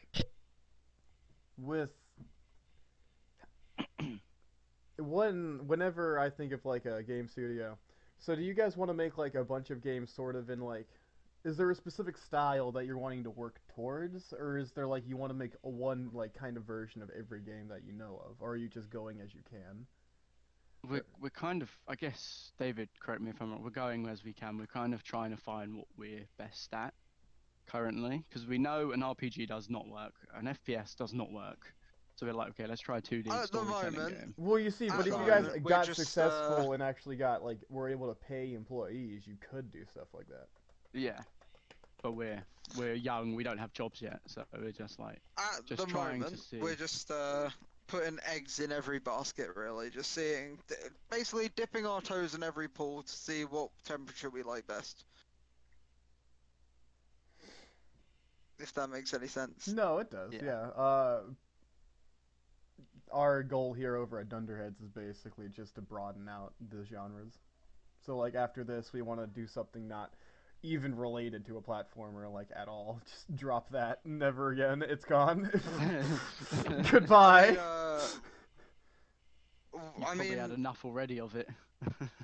with whenever I think of like a game studio, so do you guys want to make like a bunch of games sort of in like, is there a specific style that you're wanting to work towards, or is there like you want to make a one like kind of version of every game that you know of, or are you just going as you can? We're kind of, I guess, David, correct me if I'm wrong. We're going as we can. We're kind of trying to find what we're best at currently, because we know an RPG does not work, an FPS does not work. So we're like, okay, let's try a 2D At the storytelling moment, game. Well, you see, We'll but if you try guys and we're got just successful and actually got like were able to pay employees, you could do stuff like that. yeah, but we're young. We don't have jobs yet, so we're just like at the just trying to moment we're see. just putting eggs in every basket, really. Just basically dipping our toes in every pool to see what temperature we like best. If that makes any sense. No, it does. Yeah. Yeah. Our goal here over at Dunderheads is basically just to broaden out the genres. So like after this, we want to do something not even related to a platformer like at all. Just drop that. Never again. It's gone. Goodbye. You've I probably had mean, enough already of it.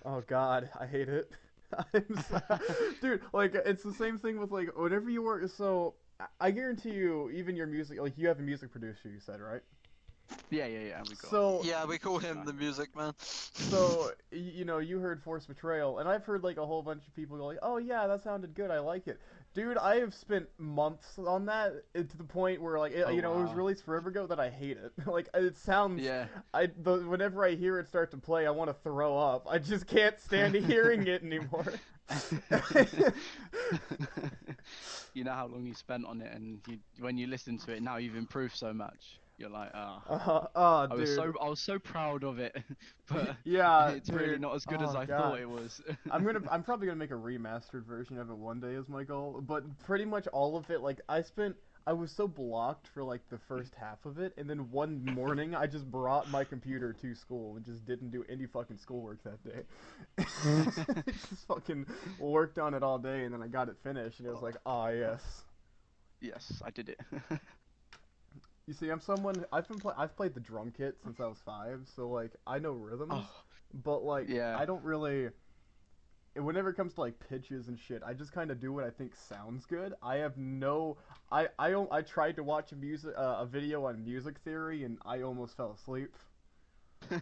Oh God, I hate it. Dude, like it's the same thing with like whenever you work. So I guarantee you, even your music, like you have a music producer, you said, right? Yeah. We got. So Yeah, we call him Right. the music man. you know, you heard Force Betrayal, and I've heard like a whole bunch of people go like, "Oh yeah, that sounded good. I like it." Dude, I have spent months on that to the point where like Oh you know, it was wow. released forever ago that I hate it. Like it sounds Yeah. whenever I hear it start to play, I want to throw up. I just can't stand hearing it anymore. You know how long you spent on it, and when you listen to it now, you've improved so much. You're like, ah, Oh, I dude. was so proud of it, but Yeah, it's really dude. not as good as Oh I thought god. it was. I'm probably gonna make a remastered version of it one day is my goal. But pretty much all of it, like I was so blocked for like the first half of it, and then one morning I just brought my computer to school and just didn't do any fucking schoolwork that day. Just fucking worked on it all day, and then I got it finished, and it was like, ah, yes. Yes, I did it. You see, I've played the drum kit since I was 5, so like I know rhythms, Oh, but like yeah. I don't really. And whenever it comes to like pitches and shit, I just kind of do what I think sounds good. I have no, I tried to watch a video on music theory, and I almost fell asleep. It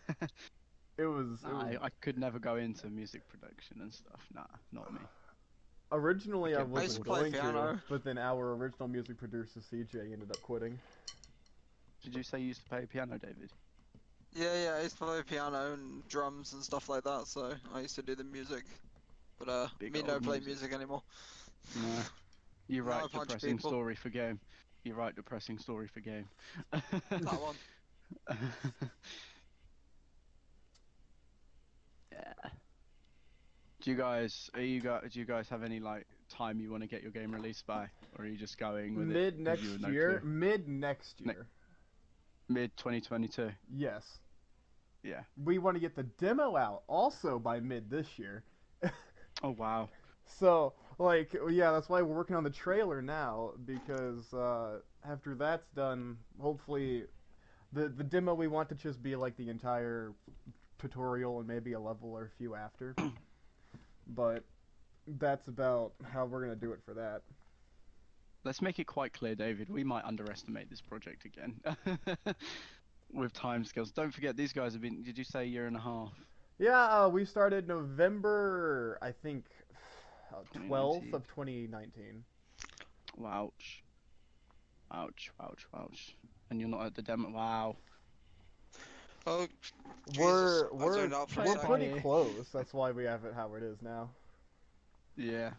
Nah, was I could never go into music production and stuff. Nah, not me. I originally I get I used to wasn't bored. play going to, piano. but then our original music producer CJ ended up quitting. Did you say you used to play piano, David? Yeah, I used to play piano and drums and stuff like that, so I used to do the music. But Big me old don't play music. music anymore. Nah. You Now I write punch depressing people. story for game. You write depressing story for game. That one. Yeah. Do you guys have any like time you want to get your game released by, or are you just going with it Mid because you have next no year, clue? mid next Ne- year. Mid 2022. Yes, Yeah. we want to get the demo out also by mid this year. Oh wow. So, like, yeah, that's why we're working on the trailer now because after that's done, hopefully the demo we want to just be like the entire tutorial and maybe a level or a few after. But that's about how we're gonna do it for that. Let's make it quite clear, David. We might underestimate this project again with timescales. Don't forget, these guys have been. Did you say a year and a half? Yeah, we started November, I think, 12th 2019. of 2019. Ouch. Ouch. Ouch. Ouch. And you're not at the demo. Wow. Oh, Jesus. We're I we're zoned out for a Play we're it by second. pretty ear. close. That's why we have it how it is now. Yeah.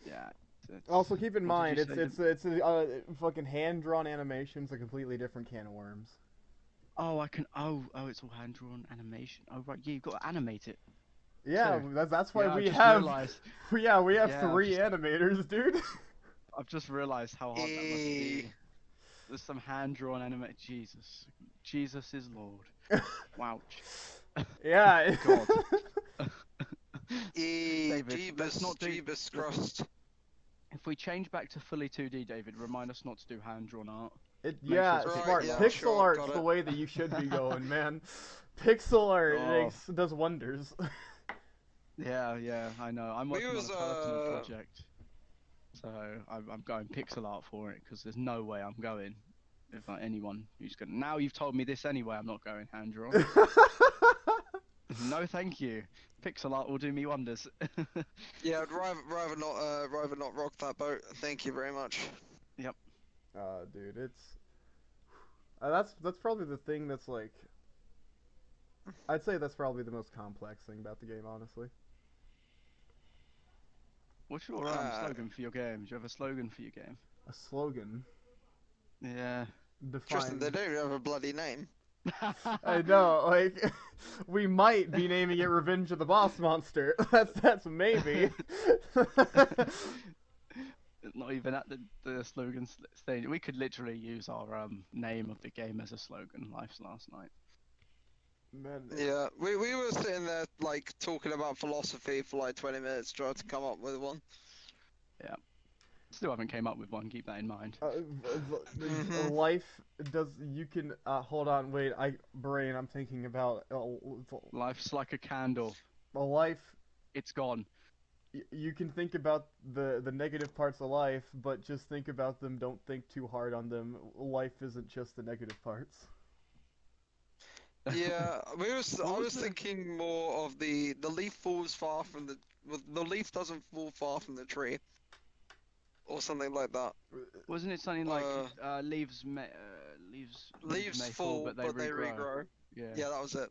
Yeah. It's, Also, keep in what did you mind, say? fucking hand drawn animation's a completely different can of worms. Oh, I can. Oh, it's all hand drawn animation. Oh, right. Yeah, you've got to animate it Yeah, too. that's why Yeah, I've we just have, realized. yeah, we have Yeah, three animators, dude. I've just realized how hard that must Eh. be. There's some hand drawn animate. Jesus. Jesus is Lord. Wouch. Yeah. God. Eh. David, let's Jeebus. not do. Jeebus Let, crust. if we change back to fully 2D, David, remind us not to do hand drawn art. Make sure Yeah, it's Right, pixel smart. yeah, art. Pixel sure. art's Got the it. way that you should be going, man. Pixel art Oh, does wonders. yeah, I know. I'm We working on was, a personal project, so I'm going pixel art for it because there's no way I'm going. If like anyone who's gonna. Now you've told me this anyway, I'm not going hand drawn. No, thank you. Pixel art will do me wonders. Yeah, I'd rather not rock that boat. Thank you very much. Yep. Dude, it's that's probably the thing that's like I'd say that's probably the most complex thing about the game, honestly. What's your Uh, slogan for your game? Do you have a slogan for your game? A slogan. Yeah. Tristan, they Define. don't even have a bloody name. I know, like we might be naming it Revenge of the Boss Monster. That's maybe. Not even at the slogan stage. We could literally use our name of the game as a slogan. Life's last night. Man, Yeah, we were sitting there like talking about philosophy for like 20 minutes trying to come up with one. Yeah. Still haven't came up with one. Keep that in mind. Mm-hmm. life does you can hold on wait I'm thinking about Life's like a candle. a life It's gone. you can think about the negative parts of life, but just think about them. Don't think too hard on them. Life isn't just the negative parts. Yeah, What I was was the? thinking more of the leaf falls far from the well, the leaf doesn't fall far from the tree or something like that. Wasn't it something like Uh, leaves leaves may fall fall but they but they regrow? regrow. Yeah. Yeah, that was it.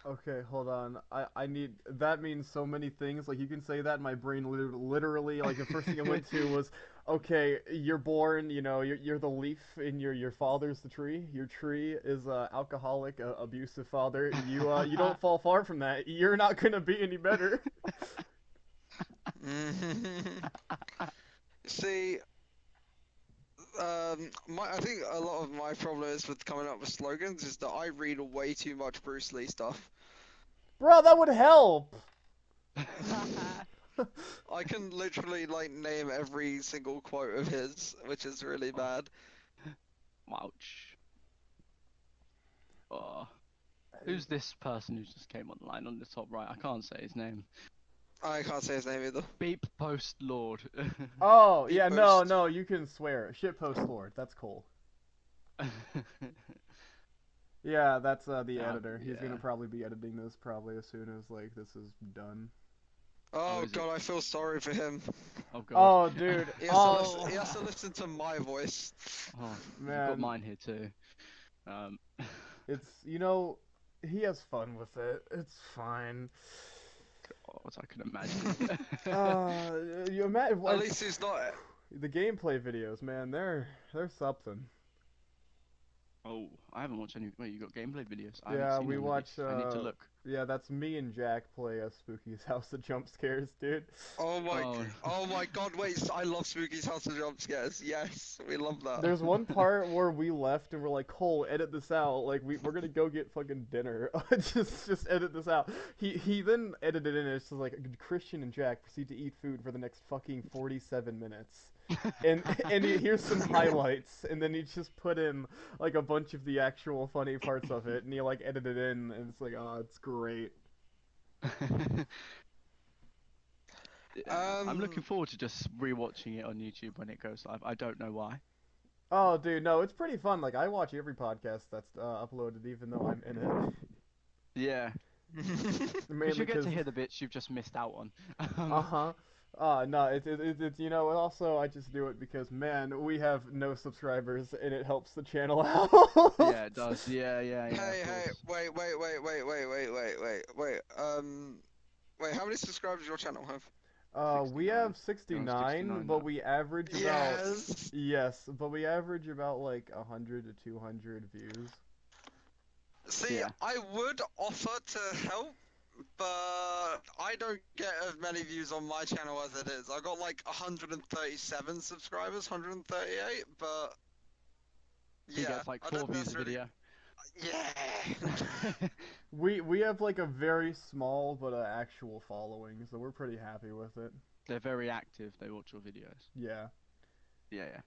Okay, hold on. I need that means so many things. Like you can say that, and my brain literally like the first thing I went to was, okay, you're born. You know, you're the leaf, and your father's the tree. Your tree is a alcoholic, abusive father. You don't fall far from that. You're not gonna be any better. See, I think a lot of my problem is with coming up with slogans is that I read way too much Bruce Lee stuff. Bro, that would help. I can literally like name every single quote of his, which is really bad. Ouch. Oh. Who's this person who just came online on the top right? I can't say his name. I can't say his name either. Beep Post Lord. Oh Beat yeah, post. no, you can swear. Shitpost Lord, that's cool. Yeah, that's the editor. He's gonna Yeah. probably be editing this probably as soon as like this is done. Oh, Oh is it? god, I feel sorry for him. Oh God. Oh, dude. He has to listen to my voice. Oh, you've got Man, mine here too. Um, it's he has fun with it. It's fine. God, I can imagine. You imagine At what least he's not. the gameplay videos, man. They're something. Oh, I haven't watched any. Wait, you got gameplay videos? I haven't Yeah, seen we any of watch. these. I need to look. Yeah, that's me and Jack play Spooky's House of Jump Scares, dude. Oh, Oh my god, wait, I love Spooky's House of Jump Scares. Yes, we love that. There's one part where we left and we're like, Cole, edit this out. Like we're gonna go get fucking dinner. just edit this out. He then edited it in. It's just like Christian and Jack proceed to eat food for the next fucking 47 minutes. And here's some highlights, and then he just put in like a bunch of the actual funny parts of it, and he like edited it in, and it's like, oh, it's great. yeah. I'm looking Um, forward to just rewatching it on YouTube when it goes live. I don't know why. Oh, dude, no, it's pretty fun. Like I watch every podcast that's uploaded, even though I'm in it, Yeah, because mainly you get because to hear the bits you've just missed out on. uh-huh. No, it's also I just do it because man, we have no subscribers and it helps the channel out. Yeah, it does. Yeah, of hey, course. wait, how many subscribers does your channel have? We have 69. You're on 69, 69 but now. we average about Yes! yes, but we average about like 100 to 200 views. See, Yeah. I would offer to help, but I don't get as many views on my channel as it is. I got like 137 subscribers, 138, but He yeah, gets like I 4 don't views a necessarily. video. Yeah! We have like a very small but actual following, so we're pretty happy with it. They're very active. They watch your videos. Yeah. Yeah.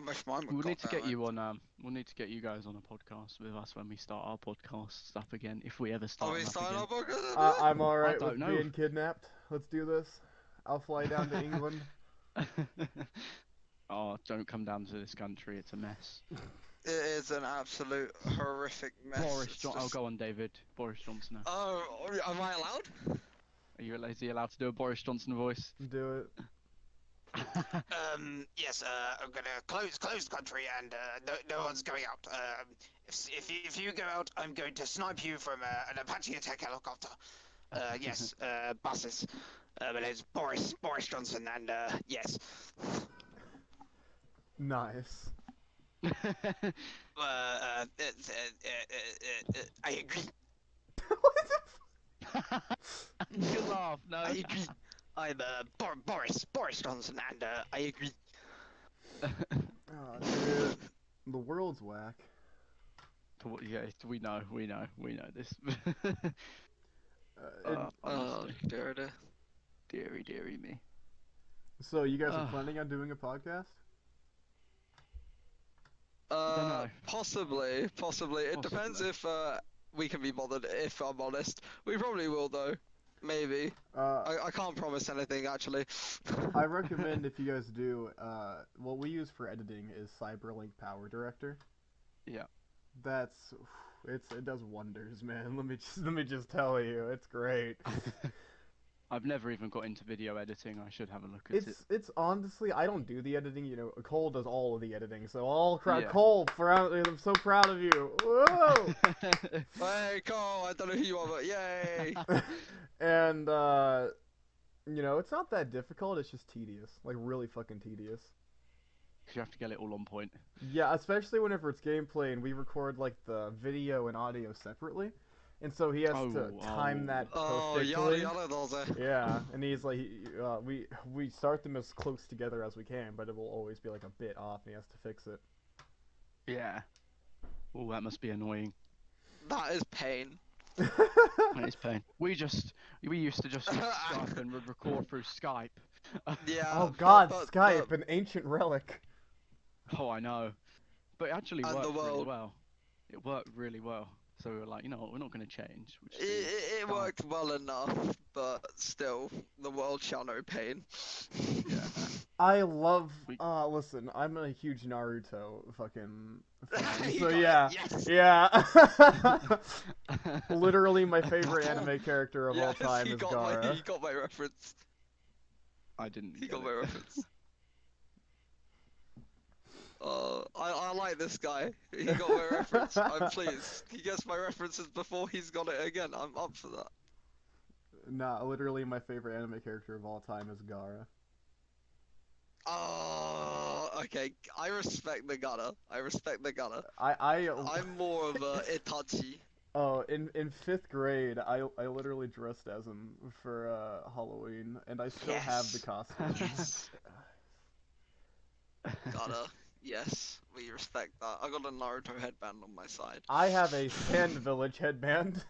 Wish mine would We'll need to goddamn get it. you on. We'll need to get you guys on a podcast with us when we start our podcast stuff again, if we ever Are start we them up starting again. our podcast? I'm I alright don't with know. being kidnapped. Let's do this. I'll fly down to England. Oh, don't come down to this country. It's a mess. It is an absolute horrific mess. It's Oh, just. go on, David. Boris Johnson. Now. Oh, am I allowed? Is he allowed to do a Boris Johnson voice? Do it. Yes, I'm gonna close the country and no one's going out. If you go out, I'm going to snipe you from an Apache attack helicopter. Yes, buses. My name's Boris Johnson, and yes. Nice. I agree. What Good laugh. No. I agree. I'm Boris Johnson, and I agree. Oh, dude. The world's whack. Yeah, we know this. Oh, Honestly, dear. dearie me. So you guys are Uh, planning on doing a podcast? don't know. Possibly. It depends Possibly. if we can be bothered. If I'm honest, we probably will though. Maybe. Uh, I can't promise anything actually. I recommend if you guys do, what we use for editing is Cyberlink Power Director. Yeah. That's it does wonders, man. Let me just tell you, it's great. I've never even got into video editing. I should have a look at it. It's honestly, I don't do the editing. You know, Cole does all of the editing. So Yeah. Cole, I'm so proud of you. Whoa! Hey, Cole, I don't know who you are, but yay! And you know, it's not that difficult. It's just tedious, like really fucking tedious. Because you have to get it all on point. Yeah, especially whenever it's gameplay and we record like the video and audio separately, and so he has to time that Oh, yada perfectly. yada does it. Yeah, and he's like, we start them as close together as we can, but it will always be like a bit off, and he has to fix it. Yeah. Oh, that must be annoying. That is pain. That is pain. We used to just use Skype and would record through Skype. Yeah. Oh God, but- Skype, an ancient relic. Oh, I know. But it actually And the worked really world. well. It worked really well. So we were like, you know what, we're not going to change. We'll just do It Skype. worked well enough, but still, the world shall know pain. Yeah. I love. We- Listen, I'm a huge Naruto fucking fan, You so got it, yeah, yes. yeah. Literally, my favorite anime character of all Yes, time he is got Gaara. he got my reference. I didn't He get got my it. reference. I like this guy. He got my reference. I'm pleased. He gets my references before he's got it again. I'm up for that. Nah, literally, my favorite anime character of all time is Gaara. Oh, okay. I respect the gunner. I respect the gunner. I I'm more of a Itachi. Oh, in fifth grade, I literally dressed as him for Halloween, and I still have the Yes. costume. Yes. Gunner. Yes, we respect that. I got a Naruto headband on my side. I have a Sand Village headband.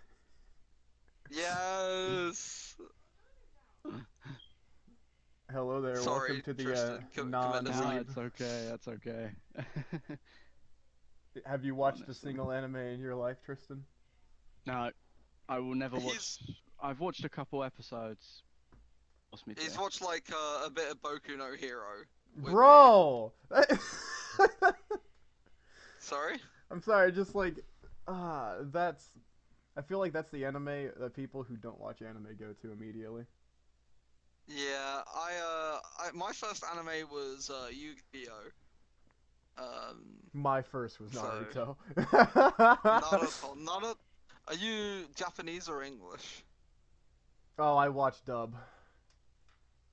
Yes. Hello there, welcome Sorry, to the Tristan. Commend us. Nah, non-weeb. it's okay. That's okay. Have you watched a Honestly. single anime in your life, Tristan? No, I will never watch. He's- I've watched a couple episodes. Lost me He's to. watched like a bit of Boku no Hero. with me. Bro! Sorry? I'm sorry, just like, that's. I feel like that's the anime that people who don't watch anime go to immediately. Yeah, my first anime was Yu-Gi-Oh. My first was So- Naruto. Naruto. Are you Japanese or English? Oh, I watched dub.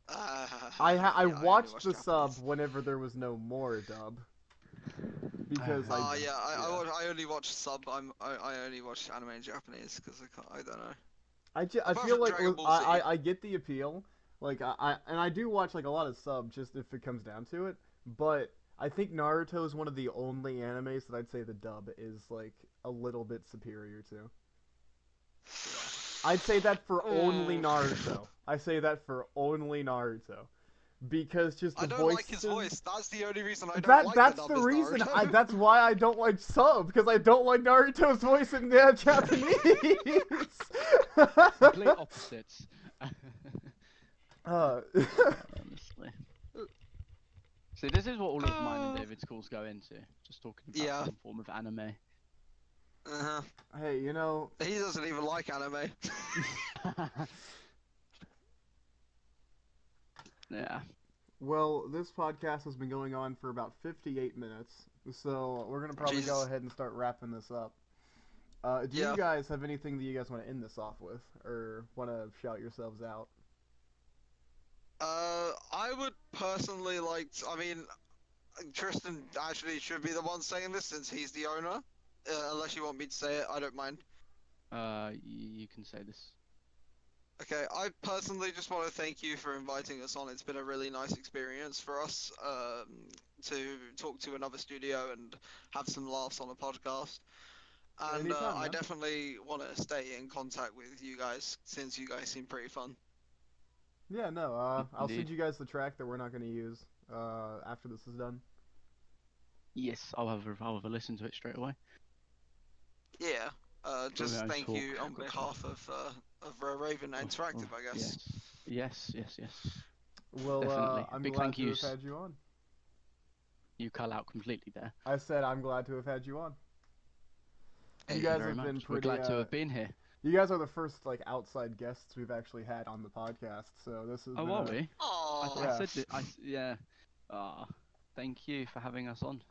Uh, I yeah, I only watched watch the sub Japanese. whenever there was no more dub. Because Yeah, yeah. I only watch sub. I only watch anime in Japanese because I don't know. I Apart feel from like Dragon Ball Z. I get the appeal. Like and I do watch like a lot of sub just if it comes down to it. But I think Naruto is one of the only animes that I'd say the dub is like a little bit superior to. I'd say that for only Ooh. Naruto. I say that for only Naruto. Because just the I don't like his voices. voice. That's the only reason I don't That like that's the the dub is reason. Naruto. That's why I don't like sub because I don't like Naruto's voice in Japanese. Complete opposites. uh, Honestly. See, this is what all of mine and David's calls go into. Just talking about Yeah. some form of anime. Uh-huh. hey, you know, He doesn't even like anime. Yeah. well, this podcast has been going on for about 58 minutes, so we're gonna probably go Jesus. ahead and start wrapping this up. Do Yeah. you guys have anything that you guys want to end this off with, or want to shout yourselves out? I would personally like. I mean, Tristan actually should be the one saying this since he's the owner. Unless you want me to say it, I don't mind. You can say this. Okay, I personally just want to thank you for inviting us on. It's been a really nice experience for us to talk to another studio and have some laughs on a podcast. And Anytime, I man. definitely want to stay in contact with you guys since you guys seem pretty fun. Yeah, no. I'll send Indeed. you guys the track that we're not gonna use after this is done. Yes, I'll have a listen to it straight away. Yeah. Just Don't thank talk you on quicker. behalf of Raven Interactive, I guess. Yes. Well, Definitely. I'm Big glad thank to you. have had you on. You cut out completely there. I said I'm glad to have had you on. You Thank you guys very have much. been We're pretty. glad to have been here. You guys are the first like outside guests we've actually had on the podcast, so this has Oh, been are a. we? Oh, I Yeah. said that. Yeah. Ah, thank you for having us on.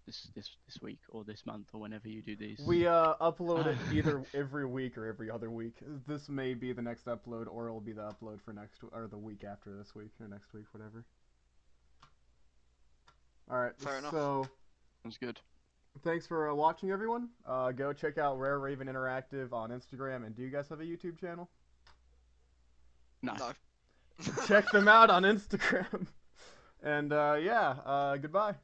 This week or this month or whenever you do these. We upload it either every week or every other week. This may be the next upload, or it'll be the upload for next or the week after this week or next week, whatever. All right. Fair enough. So Sounds good. thanks for watching, everyone. Go check out Rare Raven Interactive on Instagram, and do you guys have a YouTube channel? No. Check them out on Instagram. And goodbye.